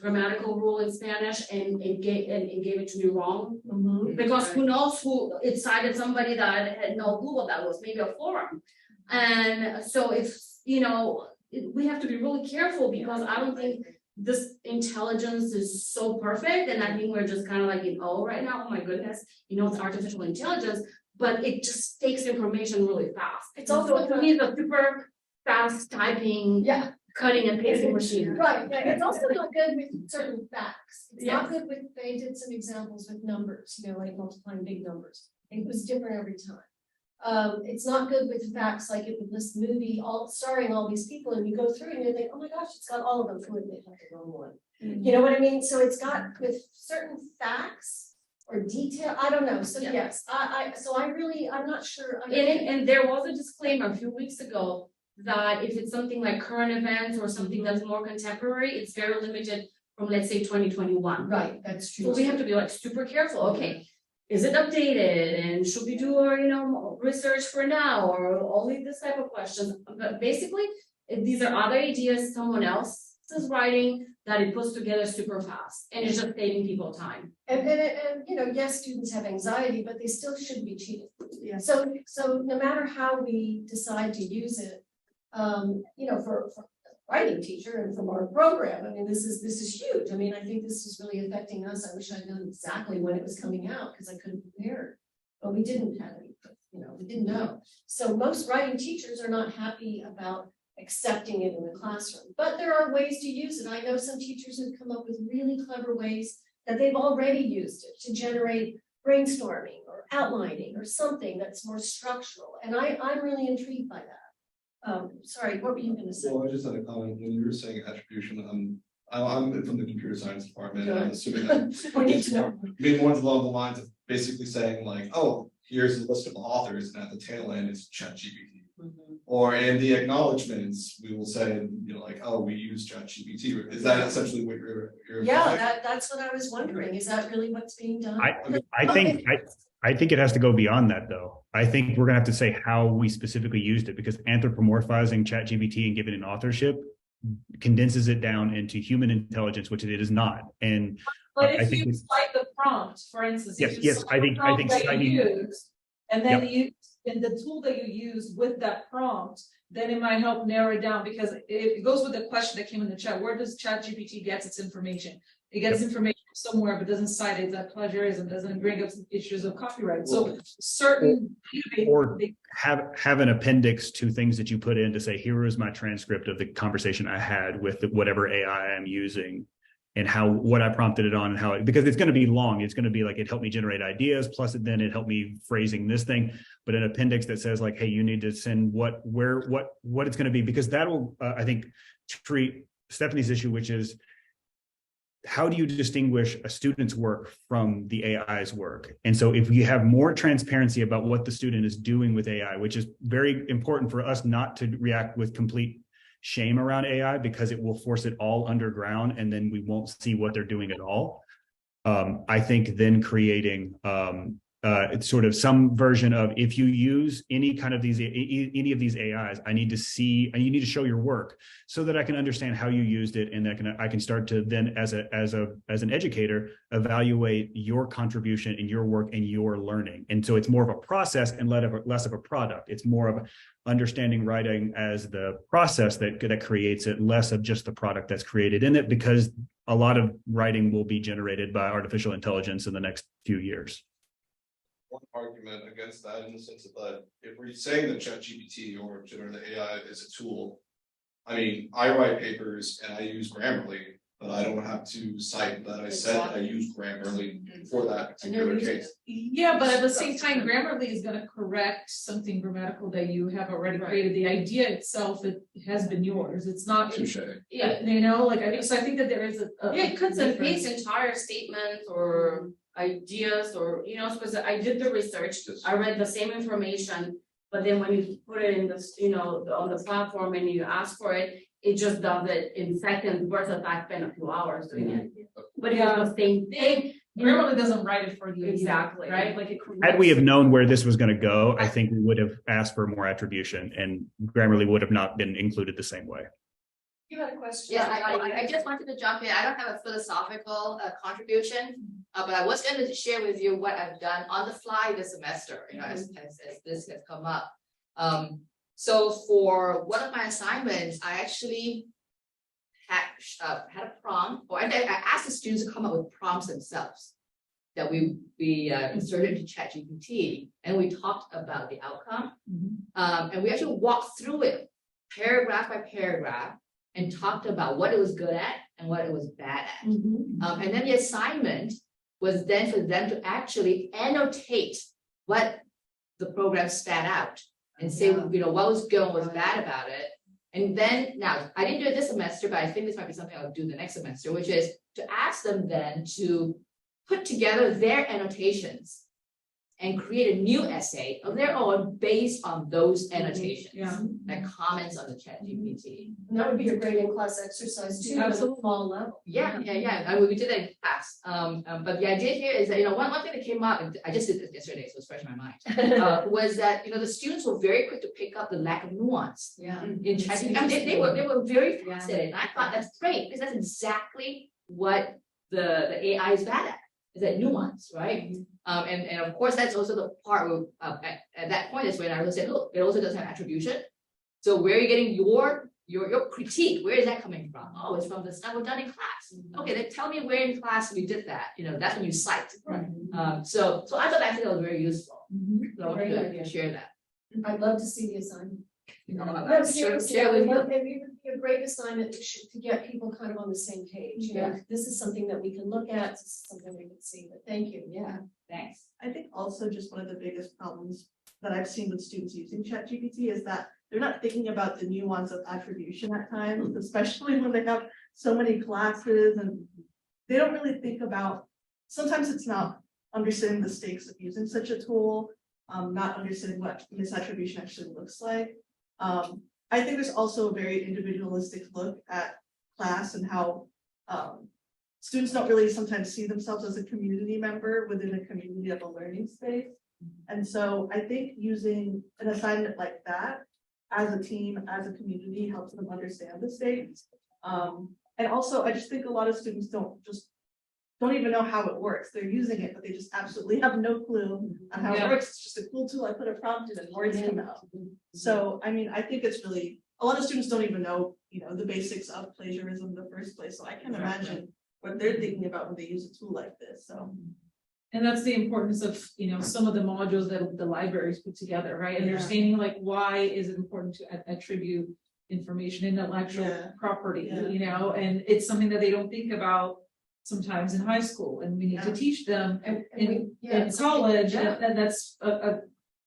grammatical rule in Spanish and it gave it to me wrong. Mhm. Because who knows it cited somebody that had no clue what that was, maybe a forum. And so if, we have to be really careful because I don't think this intelligence is so perfect. And I think we're just kind of like in awe right now. Oh my goodness, it's artificial intelligence, but it just takes information really fast. It's also to me, the super fast typing, Yeah. cutting and pasting machine. Right, yeah, it's also not good with certain facts. It's not good with, they did some examples with numbers, like multiplying big numbers. It was different every time. It's not good with facts, like it would list movie starring all these people and you go through and you think, oh my gosh, it's got all of them, who would they have the wrong one? You know what I mean? So it's got with certain facts or detail, I don't know, so yes, I'm not sure. And there was a disclaimer a few weeks ago that if it's something like current events or something that's more contemporary, it's very limited from, let's say, 2021. Right, that's true. So we have to be like super careful, okay, is it updated and should we do our, research for now or only this type of questions? But basically, these are other ideas someone else is writing that it puts together super fast and it's just saving people time. And yes, students have anxiety, but they still shouldn't be cheated. Yeah. So no matter how we decide to use it, for writing teacher and from our program, I mean, this is huge. I mean, I think this is really affecting us. I wish I'd known exactly when it was coming out because I couldn't prepare. But we didn't have any, we didn't know. So most writing teachers are not happy about accepting it in the classroom. But there are ways to use it. I know some teachers have come up with really clever ways that they've already used it to generate brainstorming or outlining or something that's more structural. And I'm really intrigued by that. Sorry, what were you gonna say? Well, I just had a comment when you were saying attribution. I'm from the computer science department. And I'm assuming that We need to know. maybe one's along the lines of basically saying like, oh, here's a list of authors, and at the tail end it's ChatGPT. Or in the acknowledgements, we will say, like, oh, we use ChatGPT. Is that essentially what you're Yeah, that's what I was wondering. Is that really what's being done? I think it has to go beyond that, though. I think we're gonna have to say how we specifically used it, because anthropomorphizing ChatGPT and giving it authorship condenses it down into human intelligence, which it is not. And But I if think you cite the prompt, for instance. Yes, if you yes, cite I the think prompt that citing- you used, and then and the tool that you use with that prompt, then it might help narrow it down, because it goes with the question that came in the chat. Where does ChatGPT get its information? It gets information somewhere, but doesn't cite it. That plagiarism doesn't bring up issues of copyright. So certain or have an appendix to things that you put in to say, here is my transcript of the conversation I had with whatever AI I'm using, and what I prompted it on, and how because it's going to be long. It's going to be like, it helped me generate ideas, plus then it helped me phrasing this thing. But an appendix that says like, hey, you need to send what it's going to be, because that'll I think treat Stephanie's issue, which is, how do you distinguish a student's work from the AI's work? And so if you have more transparency about what the student is doing with AI, which is very important for us not to react with complete shame around AI, because it will force it all underground and then we won't see what they're doing at all. I think then creating it's sort of some version of, if you use any of these AIs, you need to show your work so that I can understand how you used it, and I can start to then as an educator evaluate your contribution and your work and your learning. And so it's more of a process and less of a product. It's more of understanding writing as the process that creates it, less of just the product that's created in it, because a lot of writing will be generated by artificial intelligence in the next few years. One argument against that, in the sense that if we're saying that ChatGPT or generative AI is a tool, I mean, I write papers and I use Grammarly, but I don't have to cite that I said that I use Grammarly for that particular case. Yeah, but at the same time, Grammarly is going to correct something grammatical that you have already created. The idea itself, it has been yours. It's not. Touche. Yeah, So I think that there is it cuts and pastes entire statements or ideas, or because I did the research, I read the same information, but then when you put it in this, on the platform and you ask for it, it just does it in seconds versus I spent a few hours doing it. But it was the same thing. Grammarly doesn't write it for you. either, Exactly. Right, like it. Had we have known where this was going to go, I think we would have asked for more attribution, and Grammarly would have not been included the same way. You had a question? Yeah, I just wanted to jump in. I don't have a philosophical contribution, but I was going to share with you what I've done on the fly this semester, you know, as this has come up. So for one of my assignments, I actually had a prompt, or I asked the students to come up with prompts themselves that we inserted into ChatGPT, and we talked about the outcome. And we actually walked through it paragraph by paragraph and talked about what it was good at and what it was bad at. And then the assignment was then for them to actually annotate what the program spat out and say, you know, what was good and what was bad about it. And then, now, I didn't do it this semester, but I think this might be something I'll do the next semester, which is to ask them then to put together their annotations and create a new essay of their own based on those annotations. That comments on the ChatGPT. And that would be a great in-class exercise too, at a small level. Yeah. I mean, we did that in class. But the idea here is that, you know, one thing that came up, and I just did this yesterday, so it's fresh in my mind, was that, you know, the students were very quick to pick up the lack of nuance in ChatGPT. I mean, they were very fast at it. And I thought that's great, because that's exactly what the AI is bad at. Is that nuance, right? And of course, that's also the part where at that point is when I said, look, it also does have attribution. So where are you getting your critique? Where is that coming from? Oh, it's from the stuff we've done in class. Okay, then tell me where in class we did that. You know, that's when you cite. So I thought actually that was very useful. So I wanted to share that. I'd love to see the assignment. No, No, seriously, it would be a great assignment to get people kind of on the same page. You know, this is something that we can look at, this is something we can see, but thank you. Yeah, thanks. I think also just one of the biggest problems that I've seen with students using ChatGPT is that they're not thinking about the nuance of attribution at times, especially when they have so many classes, and they don't really think about, sometimes it's not understanding the stakes of using such a tool, not understanding what misattribution actually looks like. I think there's also a very individualistic look at class and how students don't really sometimes see themselves as a community member within a community of a learning space. And so I think using an assignment like that as a team, as a community, helps them understand the stakes. And also, I just think a lot of students don't even know how it works. They're using it, but they just absolutely have no clue on how it works. It's just a cool tool. I put a prompt in and words come out. So, I mean, I think it's really, a lot of students don't even know, you know, the basics of plagiarism in the first place. So I can imagine what they're thinking about when they use a tool like this, so. And that's the importance of, you know, some of the modules that the libraries put together, right? Understanding like, why is it important to attribute information, intellectual property, you know, and it's something that they don't think about sometimes in high school, and we need to teach them in college. And that's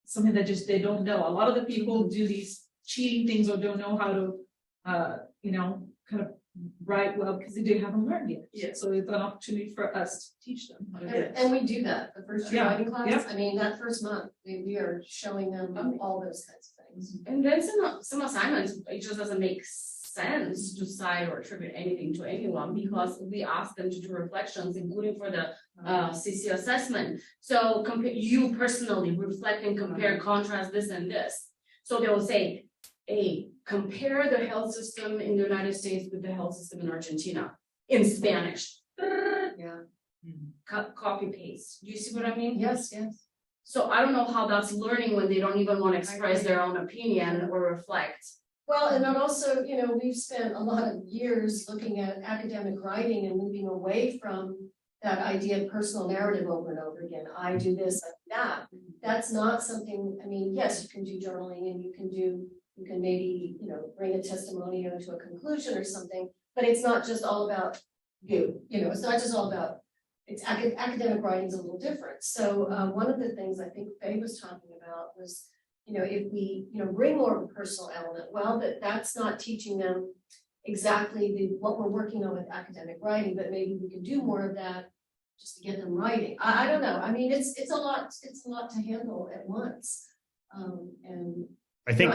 something that just they don't know. A lot of the people do these cheating things or don't know how to, you know, kind of write well because they haven't learned yet. So it's an opportunity for us to teach them how to do it. And we do that the first year writing class. I mean, that first month we are showing them all those kinds of things. And then some assignments, it just doesn't make sense to cite or attribute anything to anyone because we ask them to do reflections, including for the CC assessment. So you personally reflect and compare, contrast this and this. So they will say, hey, compare the health system in the United States with the health system in Argentina in Spanish. Copy paste. Do you see what I mean? Yes. So I don't know how that's learning when they don't even want to express their own opinion or reflect. Well, and then also, you know, we've spent a lot of years looking at academic writing and moving away from that idea of personal narrative over and over again. I do this, I do that. That's not something, I mean, yes, you can do journaling and you can maybe, you know, bring a testimonial to a conclusion or something, but it's not just all about you know, it's not just all about, it's academic writing is a little different. So one of the things I think Faye was talking about was, you know, if we, you know, bring more of a personal element, well, that's not teaching them exactly what we're working on with academic writing, but maybe we can do more of that just to get them writing. I don't know. I mean, it's a lot to handle at once. And I think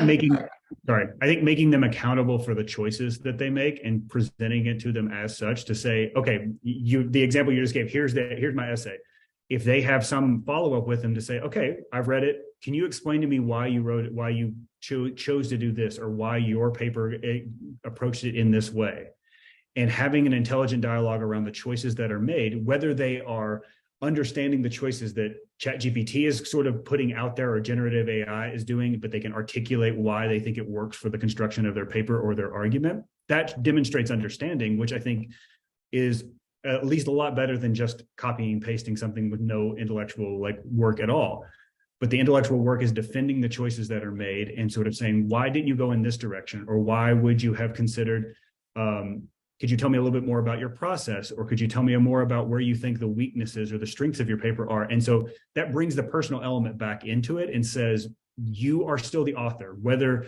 sorry, I think making them accountable for the choices that they make and presenting it to them as such to say, okay, the example you just gave, here's my essay. If they have some follow-up with them to say, okay, I've read it. Can you explain to me why you wrote it, why you chose to do this, or why your paper approached it in this way? And having an intelligent dialogue around the choices that are made, whether they are understanding the choices that ChatGPT is sort of putting out there or generative AI is doing, but they can articulate why they think it works for the construction of their paper or their argument. That demonstrates understanding, which I think is at least a lot better than just copying and pasting something with no intellectual work at all. But the intellectual work is defending the choices that are made and sort of saying, why didn't you go in this direction? Or why would you have considered, could you tell me a little bit more about your process? Or could you tell me more about where you think the weaknesses or the strengths of your paper are? And so that brings the personal element back into it and says, you are still the author, whether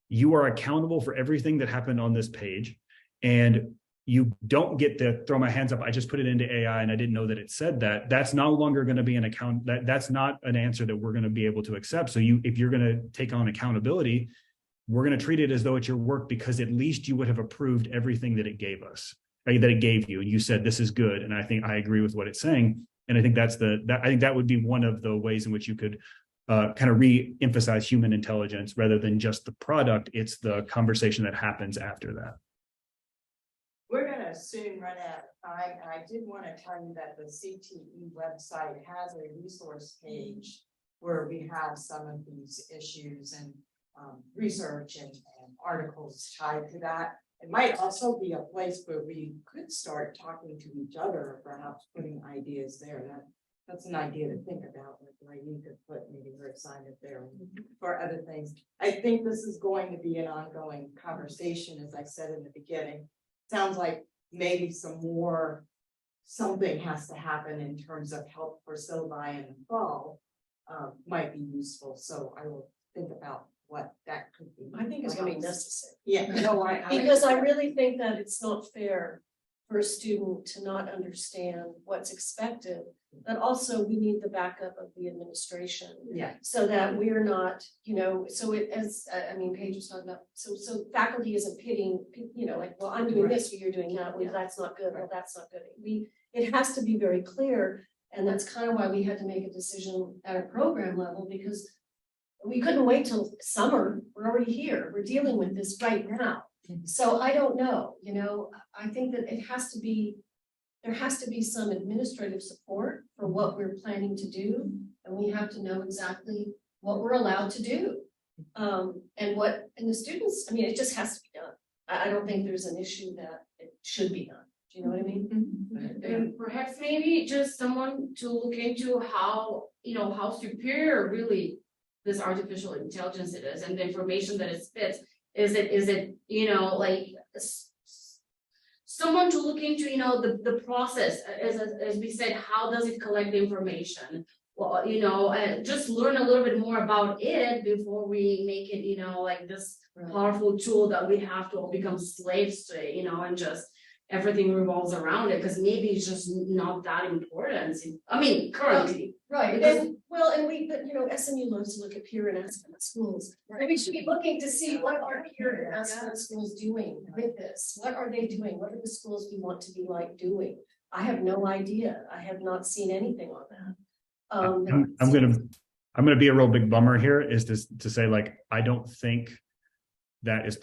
you are accountable for everything that happened on this page. And you don't get to throw my hands up. I just put it into AI and I didn't know that it said that. That's no longer going to be an account. That's not an answer that we're going to be able to accept. So if you're going to take on accountability, we're going to treat it as though it's your work, because at least you would have approved everything that it gave us, that it gave you. And you said, this is good. And I think I agree with what it's saying. And I think I think that would be one of the ways in which you could kind of re-emphasize human intelligence rather than just the product. It's the conversation that happens after that. We're gonna soon run out of time, and I did want to tell you that the CTE website has a resource page where we have some of these issues and research and articles tied to that. It might also be a place where we could start talking to each other, perhaps putting ideas there. That's an idea to think about. Like you could put maybe her assignment there for other things. I think this is going to be an ongoing conversation, as I said in the beginning. Sounds like maybe something has to happen in terms of help for syllabi in the fall might be useful. So I will think about what that could be. I think it's gonna be necessary. Yeah, no, Because I really think that it's not fair for a student to not understand what's expected, but also we need the backup of the administration. Yeah. So that we're not, so it, as, Paige was talking about, so faculty isn't pitting, well, I'm doing this, or you're doing that, well, that's not good, or that's not good. It has to be very clear, and that's kind of why we had to make a decision at a program level, because we couldn't wait till summer, we're already here, we're dealing with this right now. So I don't know, I think that there has to be some administrative support for what we're planning to do, and we have to know exactly what we're allowed to do. And the students, it just has to be done. I don't think there's an issue that it should be done. Do you know what I mean? And perhaps maybe just someone to look into how superior really this artificial intelligence it is, and the information that it spits. Is it someone to look into, the process, as we said, how does it collect the information? Well, and just learn a little bit more about it before we make it, this powerful tool that we have to all become slaves to, and just everything revolves around it, because maybe it's just not that important. Currently. Right, but SMU loves to look at peer and assessment schools. Maybe we should be looking to see what are peer and assessment schools doing with this. What are they doing? What are the schools we want to be like doing? I have no idea. I have not seen anything on that. I'm gonna be a real big bummer here, is to say, I don't think that is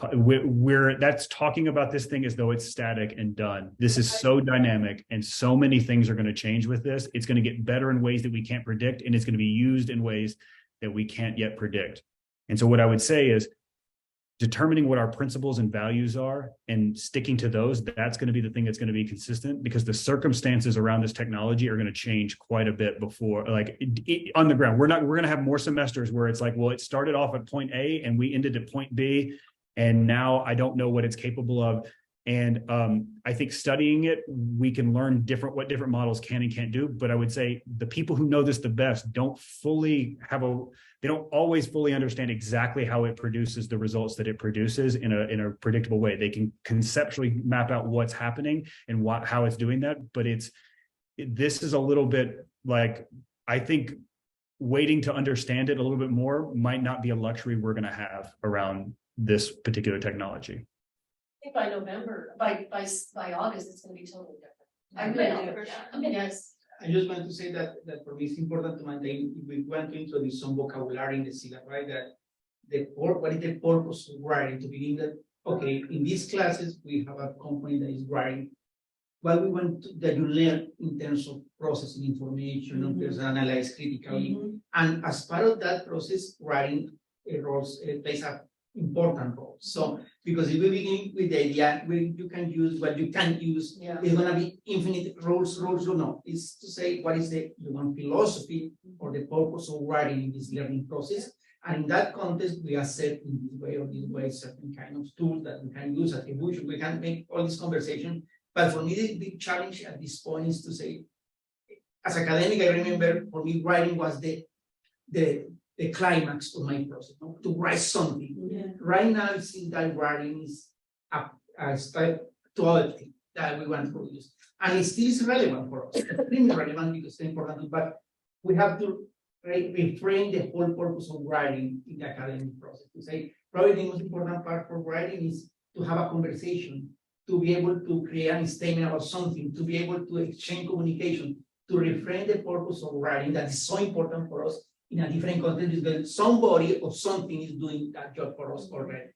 that's talking about this thing as though it's static and done. This is so dynamic, and so many things are going to change with this. It's going to get better in ways that we can't predict, and it's going to be used in ways that we can't yet predict. And so what I would say is determining what our principles and values are and sticking to those. That's going to be the thing that's going to be consistent, because the circumstances around this technology are going to change quite a bit before, on the ground. We're going to have more semesters where it's it started off at point A and we ended at point B, and now I don't know what it's capable of. And I think studying it, we can learn what different models can and can't do. But I would say the people who know this the best don't always fully understand exactly how it produces the results that it produces in a predictable way. They can conceptually map out what's happening and how it's doing that. But this is a little bit I think waiting to understand it a little bit more might not be a luxury we're going to have around this particular technology. I think by November, by August, it's gonna be totally different. I really do. I mean, yes. I just want to say that for me it's important to maintain, if we want to introduce some vocabulary in the syllabus, right? That what is the purpose of writing to begin that, okay, in these classes, we have a company that is writing what we want that you learn in terms of processing information, of there's analyze critically. And as part of that process, writing plays an important role. So, because if we begin with the idea where you can use what you can use, it's gonna be infinite rules, no. It's to say what is the human philosophy or the purpose of writing in this learning process. And in that context, we accept in this way or this way certain kind of tools that we can use, attribution, we can make all this conversation. But for me, the big challenge at this point is to say, as academic, I remember for me, writing was the climax of my process, no? To write something. Right now, it seems that writing is a step to other things that we want to produce. And it still is relevant for us. It's extremely relevant because it's important, but we have to reframe the whole purpose of writing in the academic process. To say, probably the most important part for writing is to have a conversation, to be able to create a statement about something, to be able to exchange communication, to reframe the purpose of writing that is so important for us in a different context, because somebody or something is doing that job for us already.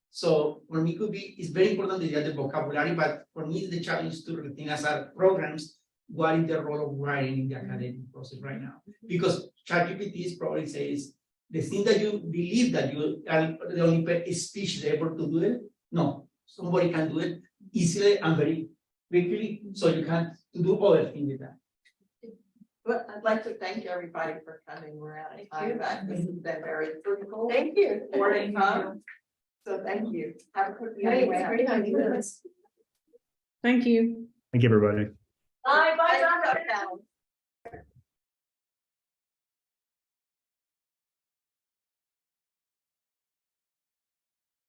So for me, it's very important to get the vocabulary, but for me, the challenge to retain as our programs, what is the role of writing in the academic process right now? Because ChatGPT is probably says the thing that you believe that you are the only speech able to do it. No, somebody can do it easily and very quickly, so you can do other things with that. But I'd like to thank everybody for coming. We're out of time, but this has been very fruitful. Thank you. More to come. So thank you. Have a good Hey, night. it's great having you. Thank you. Thank you, everybody. Bye, bye, Thank you, bye. Cal.